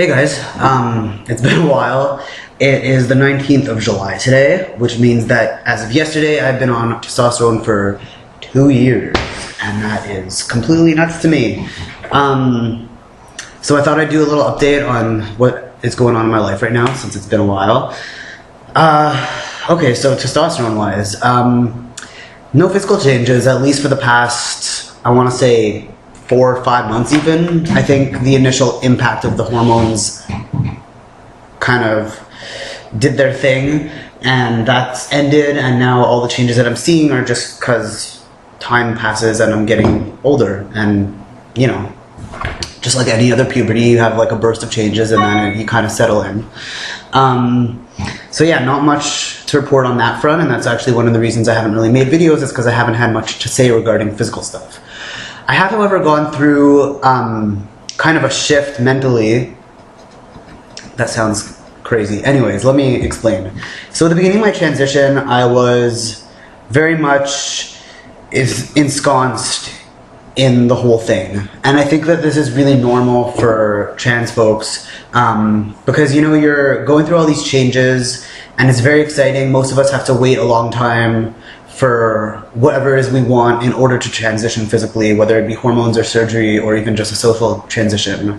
Hey guys, it's been a while. It is the 19th of July today, which means that as of yesterday, I've been on testosterone for 2 years, and that is completely nuts to me. So I thought I'd do a little update on what is going on in my life right now, since it's been a while. Okay, so testosterone-wise, no physical changes, at least for the past, I want to say, 4 or 5 months even. I think the initial impact of the hormones kind of did their thing, and that's ended, and now all the changes that I'm seeing are just because time passes and I'm getting older, and you know, just like any other puberty, you have like a burst of changes and then you kind of settle in. So yeah, not much to report on that front, and that's actually one of the reasons I haven't really made videos, is because I haven't had much to say regarding physical stuff. I have, however, gone through kind of a shift mentally. That sounds crazy. Anyways, let me explain. So at the beginning of my transition, I was very much ensconced in the whole thing. And I think that this is really normal for trans folks because, you know, you're going through all these changes and it's very exciting. Most of us have to wait a long time for whatever it is we want in order to transition physically, whether it be hormones or surgery or even just a social transition.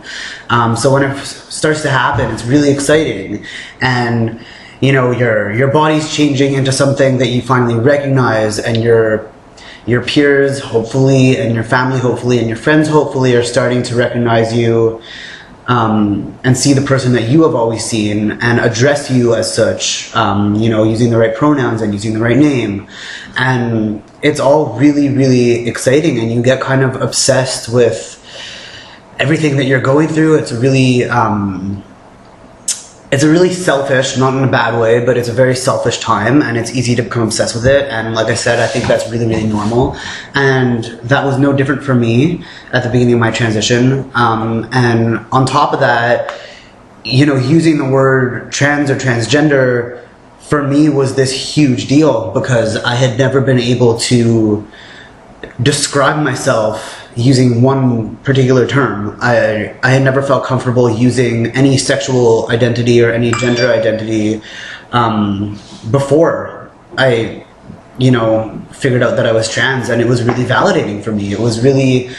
So when it starts to happen, it's really exciting. And you know, your body's changing into something that you finally recognize, and your peers, hopefully, and your family, hopefully, and your friends, hopefully, are starting to recognize you and see the person that you have always seen and address you as such, you know, using the right pronouns and using the right name. And it's all really, really exciting, and you get kind of obsessed with everything that you're going through. It's a really selfish, not in a bad way, but it's a very selfish time, and it's easy to become obsessed with it. And like I said, I think that's really, really normal. And that was no different for me at the beginning of my transition. And on top of that, you know, using the word trans or transgender for me was this huge deal, because I had never been able to describe myself using one particular term. I had never felt comfortable using any sexual identity or any gender identity before I, you know, figured out that I was trans, and it was really validating for me. It was really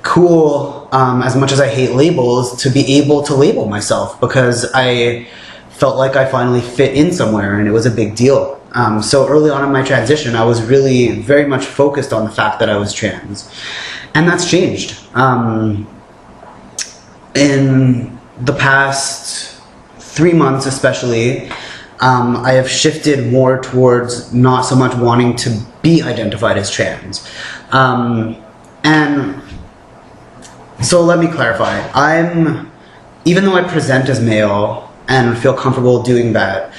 cool, as much as I hate labels, to be able to label myself, because I felt like I finally fit in somewhere, and it was a big deal. So early on in my transition, I was really very much focused on the fact that I was trans. And that's changed. In the past 3 months especially, I have shifted more towards not so much wanting to be identified as trans. And so let me clarify. Even though I present as male and feel comfortable doing that,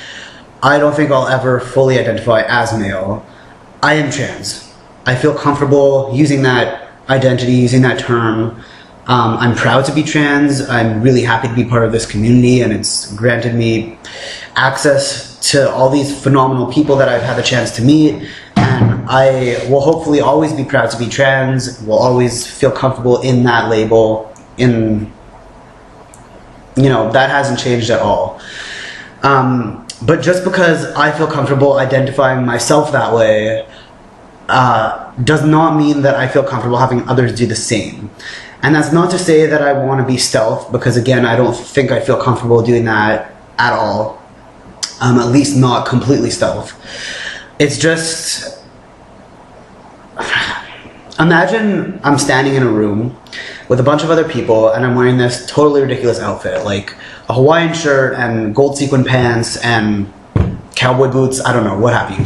I don't think I'll ever fully identify as male. I am trans. I feel comfortable using that identity, using that term. I'm proud to be trans. I'm really happy to be part of this community, and it's granted me access to all these phenomenal people that I've had the chance to meet. And I will hopefully always be proud to be trans, will always feel comfortable in that label. You know, that hasn't changed at all. But just because I feel comfortable identifying myself that way does not mean that I feel comfortable having others do the same. And that's not to say that I want to be stealth, because again, I don't think I feel comfortable doing that at all. At least not completely stealth. It's just, imagine I'm standing in a room with a bunch of other people, and I'm wearing this totally ridiculous outfit, like a Hawaiian shirt and gold sequin pants and cowboy boots, I don't know, what have you.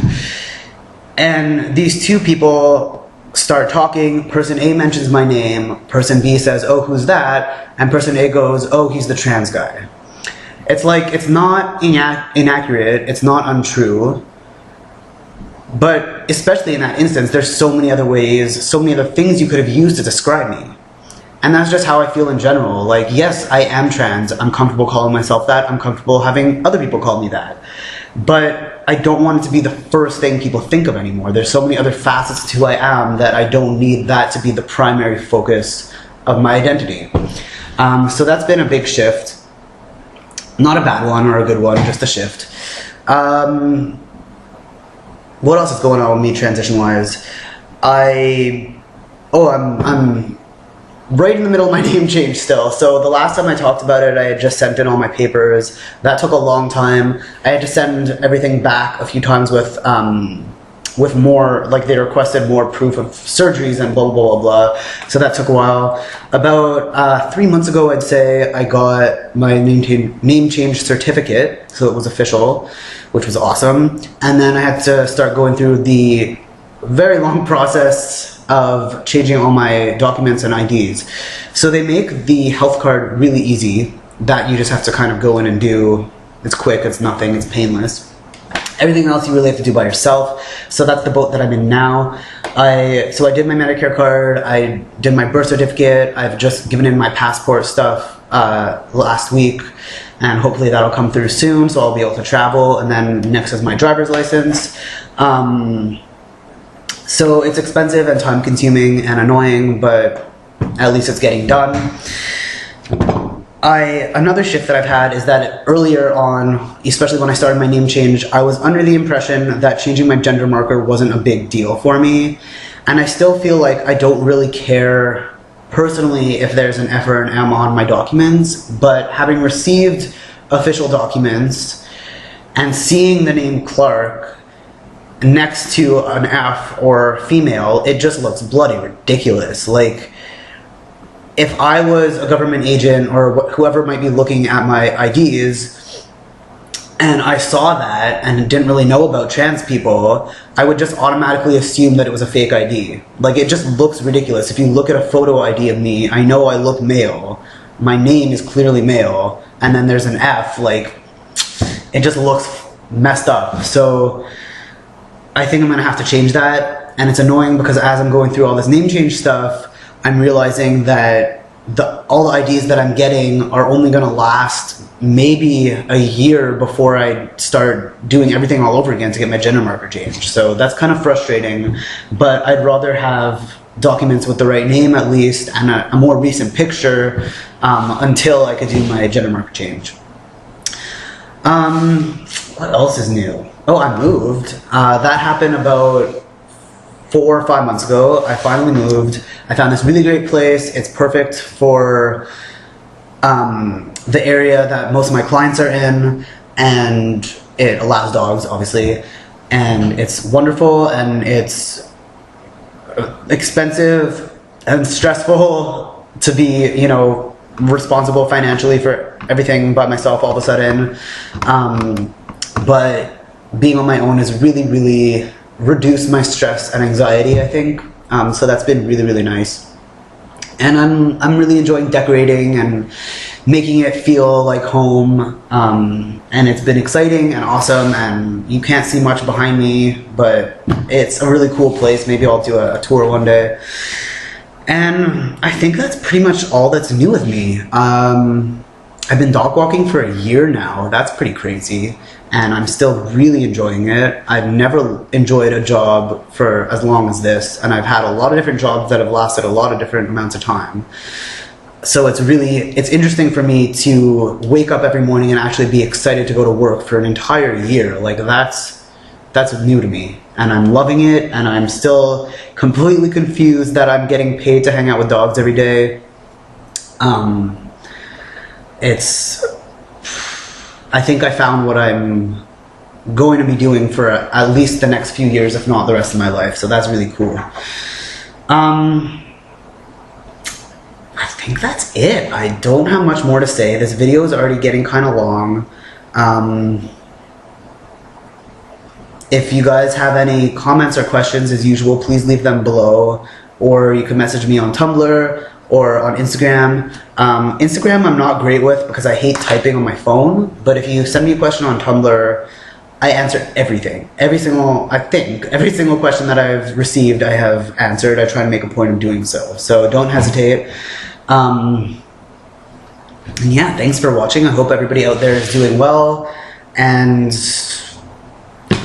And these two people start talking. Person A mentions my name. Person B says, "Oh, who's that?" And person A goes, "Oh, he's the trans guy." It's like, it's not inaccurate. It's not untrue. But especially in that instance, there's so many other ways, so many other things you could have used to describe me. And that's just how I feel in general. Like, yes, I am trans. I'm comfortable calling myself that. I'm comfortable having other people call me that. But I don't want it to be the first thing people think of anymore. There's so many other facets to who I am that I don't need that to be the primary focus of my identity. So that's been a big shift. Not a bad one or a good one, just a shift. What else is going on with me transition-wise? I'm right in the middle of my name change still. So the last time I talked about it, I had just sent in all my papers. That took a long time. I had to send everything back a few times with more, like they requested more proof of surgeries and blah, blah, blah, blah. So that took a while. About 3 months ago, I'd say, I got my name change certificate. So it was official, which was awesome. And then I had to start going through the very long process of changing all my documents and IDs. So they make the health card really easy, that you just have to kind of go in and do. It's quick, it's nothing, it's painless. Everything else you really have to do by yourself. So that's the boat that I'm in now. So I did my Medicare card, I did my birth certificate, I've just given in my passport stuff last week, and hopefully that'll come through soon, so I'll be able to travel. And then next is my driver's license. So it's expensive and time consuming and annoying, but at least it's getting done. Another shift that I've had is that earlier on, especially when I started my name change, I was under the impression that changing my gender marker wasn't a big deal for me. And I still feel like I don't really care personally if there's an F or an M on my documents, but having received official documents and seeing the name Clark next to an F or female, it just looks bloody ridiculous. Like, if I was a government agent or whoever might be looking at my IDs and I saw that and didn't really know about trans people, I would just automatically assume that it was a fake ID. Like, it just looks ridiculous. If you look at a photo ID of me, I know I look male. My name is clearly male. And then there's an F, like, it just looks messed up. So I think I'm gonna have to change that, and it's annoying because as I'm going through all this name change stuff, I'm realizing that all the IDs that I'm getting are only gonna last maybe a year before I start doing everything all over again to get my gender marker changed. So that's kind of frustrating, but I'd rather have documents with the right name at least and a more recent picture until I could do my gender marker change. What else is new? Oh, I moved. That happened about 4 or 5 months ago. I finally moved. I found this really great place. It's perfect for the area that most of my clients are in, and it allows dogs, obviously. And it's wonderful, and it's expensive and stressful to be, you know, responsible financially for everything by myself all of a sudden. But being on my own has really, really reduced my stress and anxiety, I think. So that's been really, really nice. And I'm really enjoying decorating and making it feel like home. And it's been exciting and awesome, and you can't see much behind me, but it's a really cool place. Maybe I'll do a tour one day. And I think that's pretty much all that's new with me. I've been dog walking for a year now. That's pretty crazy. And I'm still really enjoying it. I've never enjoyed a job for as long as this, and I've had a lot of different jobs that have lasted a lot of different amounts of time. So it's interesting for me to wake up every morning and actually be excited to go to work for an entire year. Like, that's new to me, and I'm loving it, and I'm still completely confused that I'm getting paid to hang out with dogs every day. I think I found what I'm going to be doing for at least the next few years, if not the rest of my life. So that's really cool. I think that's it. I don't have much more to say. This video is already getting kind of long. If you guys have any comments or questions, as usual, please leave them below. Or you can message me on Tumblr or on Instagram. Instagram I'm not great with because I hate typing on my phone, but if you send me a question on Tumblr, I answer everything. Every single question that I've received, I have answered. I try to make a point of doing so. So don't hesitate. And yeah, thanks for watching. I hope everybody out there is doing well, and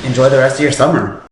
enjoy the rest of your summer.